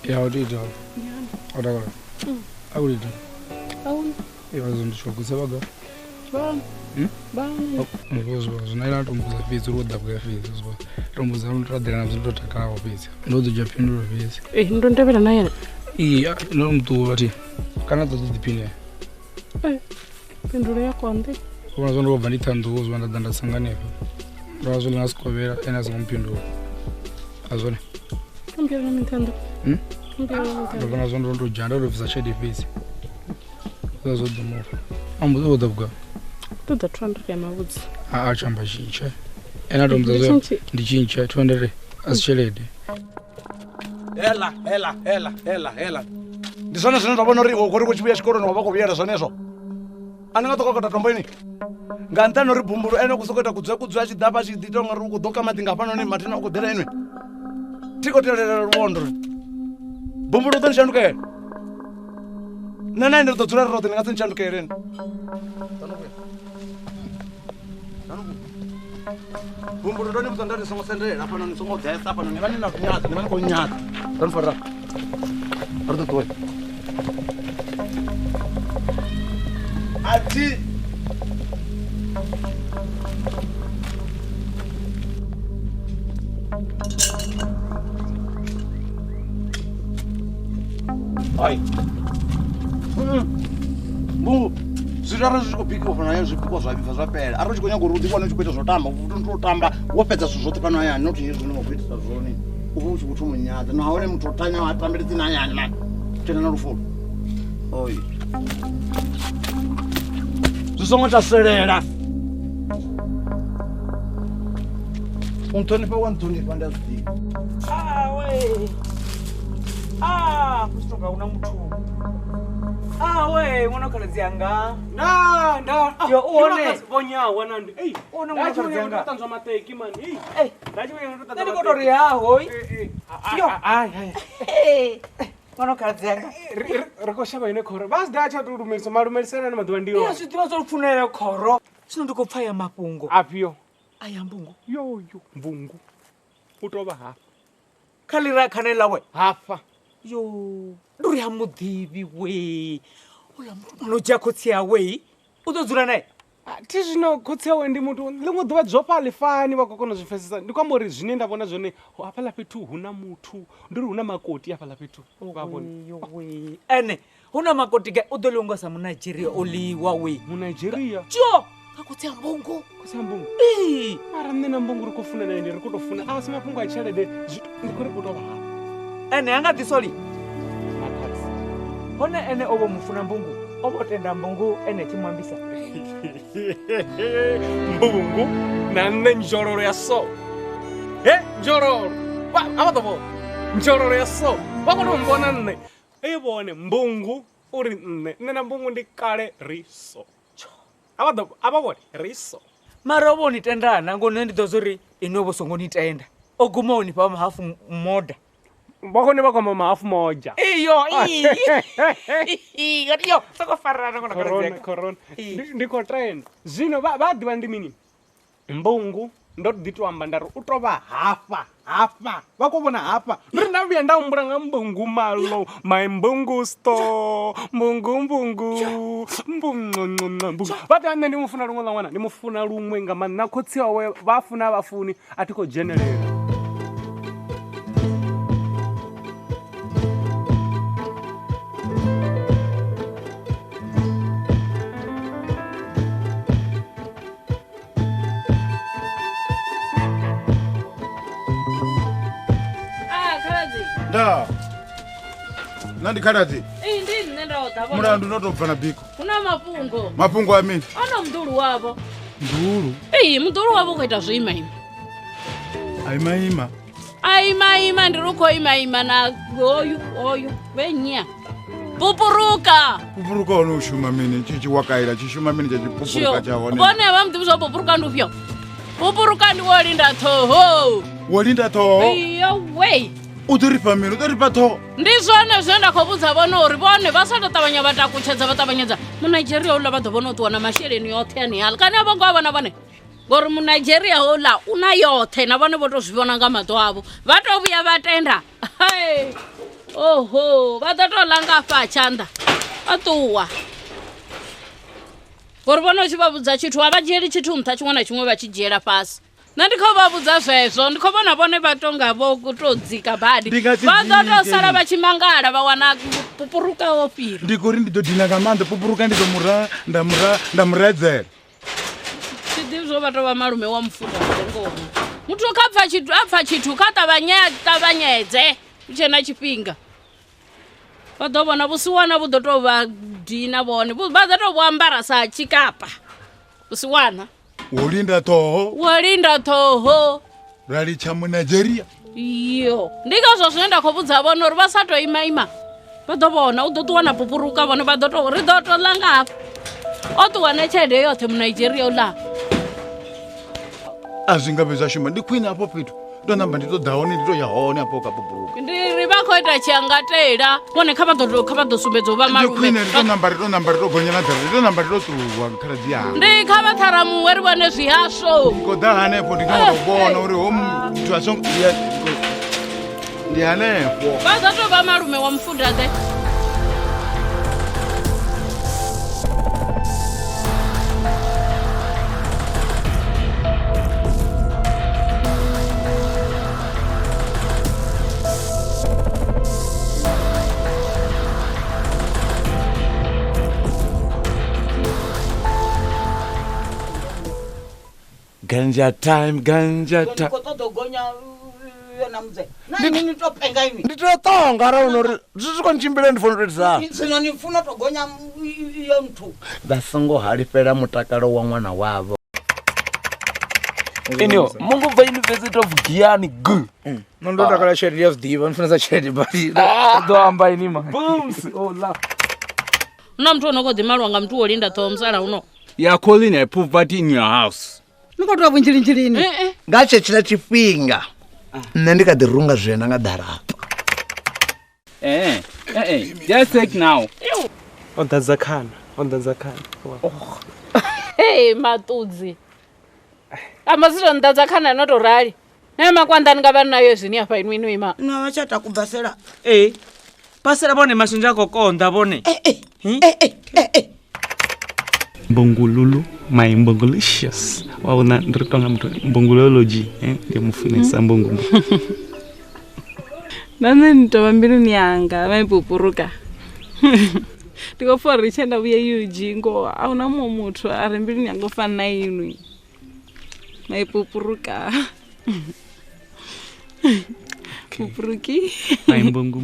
Yeah, how do you do? How do you do? How do you do? I was on the show. What's up, Bam. Bam. Mbuzo naila tumbuza fizi roda kwa fizi so tumbuza ndradera nzindotaka kwa fizi ndo japindura fizi Ndo ndabira naye no mtu bati kana to dipine pindura yako ande kuna zondo vanita ndo uzwanda danda sangane razo linaskovera ena zompindura azone ambira na mintando kuna zondo ndo janda ro visa shade fizi zazo domo ambuzo odabwa tuda 200 ya mawuzi achamba chincha ena domzazo ndichincha 200 asichelede hela ndisone zvino ndabona uri ukuri kuchibuya chikoro no wabako biyera zvonezo aninga tokota tomboini ngantano ri bvumburu ene kusokota kudzwa chidhapa chidito ngari kudoka madinga pano ne matina kudera inwe tiko terera ruondo bvumburu tonishanduke nana ndo todzura rote ninga tonishanduke reni bvumburu ndoni kutandari songo sendera pano ni songo desa pano ni vani na kunyata ni vani kunyata don fara ardo toy ati ai bu zviraro zvikupikwa pano aya zvipikwa zvabva zvapera ari chikonya kurudi kwana chikuita zvotamba ndotamba wopedza zvozoti pano aya noti izvo ndinokuitisa zvoni ubu uchikuti munyadza naone muthu otanya watambiridzi nanyani man tena na rufulo oi zvisongo taserera untonipa wantonipa ndazvidika kustoka una muthu we mwana kaladzianga yo one bonya wanandi ona mwana kaladzianga tanzwa mateki man ndachi wewe ndo kotori yaho yo mwana kaladzianga rikoshaba ine khoro bas dacha turumelisa malumelisana na madwa ndiyo yesu tivazofunela khoro sino ndikopfaya mapungo apyo aya mbungu yo mbungu utoba hafa khalira khanela we hafa yo nduri ha mudivi we ula mno jakotsia we utodzula naye tizvino kotsewe ndi mutu limwe dzuva dzopa alifani vakokona zvifesesa ndikwambori zvine ndavona zvone apala petu huna mutu ndiri huna makoti apala petu we ene huna makoti ke udolongosa mu Nigeria oliwa we mu Nigeria jo kakotsia mbungu mara nina mbungu rikufuna naye ndirikutofuna asi mapungu achalede ndikuri kutoba ene anga disoli hone ene obo mufuna mbungu obo tenda mbungu ene chimwambisa mbungu na njororo ya so njororo abatobo njororo ya so wakono mbona nne ebone mbungu uri nne na mbungu ndikale riso abatobo ababone riso mara obo nitenda nango ndidozori inobo songo nitenda oguma unipa mahafu moda bakone bakoma maafu moja iyo gatiyo soko farana kona corona ndiko train zino badi bandi mini mbungu ndo ḓi to amba nda ri u tou vha hafa vha khou vhona hafa ri nda vhuya nda humbula nga mbungu malo my mbungu store mbungu vhati nṋe ndi mufuna luṅwe ḽa ṅwana ndi mufuna luṅwe nga maanḓa na khotsi wawe vha funa vhafuni a thi khou dzhenelela Da. Nandi khaladzi. Ndi nne ndo ḓa Mulandu no to bva na biko. Kuna mafhungo. Mafhungo a mini? Ana mudulu wavho. Ndulu. Mudulu wavho khou ita zwo ima. Ima ndi rukho ima na hoyu venya. Pupuruka ono ushuma mini chichi wakaila chishuma mini cha pupuruka cha hone. Vone vha mudivhi zwa pupuruka ndi ufyo. Pupuruka ndi wolinda ṱhoho. Wolinda ṱhoho? Iyo we. U ḓo ri fha mini? U ḓo ri fha ṱhoho? Ndi zwone zwe nda khou vhudza vhone uri vhone vha sa tou ṱavhanya vha takutshedza vha ṱavhanyedza Munigeria uḽa vha ḓo vhona u ṱuwa na masheleni yoṱhe ane haḽa kana vho ngo vhona vhone ngori Munigeria uḽa u na yoṱhe na vhone vho tou zwi vhona nga maṱo avho vha tou vhuya vha tenda oho vha ḓo tou langa afha tshanḓa a ṱuwa ngori vhone u tshi vha vhudza tshithu a vha dzhieli tshithu nṱha tshiṅwe na tshiṅwe vha tshi dzhiela fhasi nṋe ndi khou vha vhudza zwezwo ndi khou vhona vhone vha tonga vho tou dzika badi vha ḓo tou sala vha tshi mangala vha wana pupuruka wo fhira ndi kuri ndi ḓo dina nga maanḓa pupuruka ndi ḓo nda muredzela tshiḓivhi zwo vha tou vha malume wa mufuda ngomu muthu kha pfa tshithu kha ṱavhanyedze u tshe na tshifhinga vha ḓo vhona vhusiwana vhu ḓo tou vha dina vhone vha ḓo tou vhu ambara sa tshikapa vhusiwana wolinda ṱhoho ra litsha Munigeria iyo ndi ngazwo zwine nda khou vhudza vhone uri vha sa tou ima vha ḓo vhona u ḓo ṱuwa na pupuruka vhone vha ḓo tou ri ḓo tou ḽa nga hafha o ṱuwa na tshelede yoṱhe Munigeria uḽa a zwi nga vhe zwa shuma ndi khwine afho fhethu ndo namba ndi to ḓa hone ndi to ya hone afho ka pupuruka ndi vha khou ita tshiangatela vhone kha vha ḓo sumbedza u vha malume ndi to namba ri to gonya na ḓara ndi to namba ri to ṱuwa khaladzi yanga ndi kha vha ṱharamuwe ri vhone zwihasho ndi khou ḓa hanefho ndi kha u vhona uri ho muthu a songo ndi hanefho vha ḓo tou vha malume wa mufuda ḓe Ganja time. Ndi to tonga ra unori zwi khou ntshimbila ndi funa utisa Zwino ni funa to gonya iyo nthu. vha songo halifhela mutakalo wa ṅwana wavho. Enyo, mungu bva University of Giyani g. Ndo takala tshelede ya zwiḓivha ndifunesa tshelede badi Do amba ini ma. Booms. Oh la. na muthu ono khou ḓi malwa nga muthu wo linda ṱhoho musala uno You are calling a poverty in your house. Ni khou tou vunzhilinzhilini. Nga tshetshiḽa tshifhinga nṋe ndi kha ḓi runga zwena nga ḓarapa. Just take now. on ḓadza khana maṱudzi amba si tou nḓadza khana no tou rali nayo makwandani nga vha nayo zwini hafha inwi ima No vha tsha takubvasela. Pasela bone mashinja kokonda bone. mbongululu my mbongolicious waona ndiri tonga muthu mbongolology ndi mufunesa mbongo nane nitova mbiluni yanga maipupuruka ndikopfa ri chenda vuya yuji ngo auna mumwe muthu ari mbiluni yanga ufana na inwi maipupuruka pupuruki my mbongo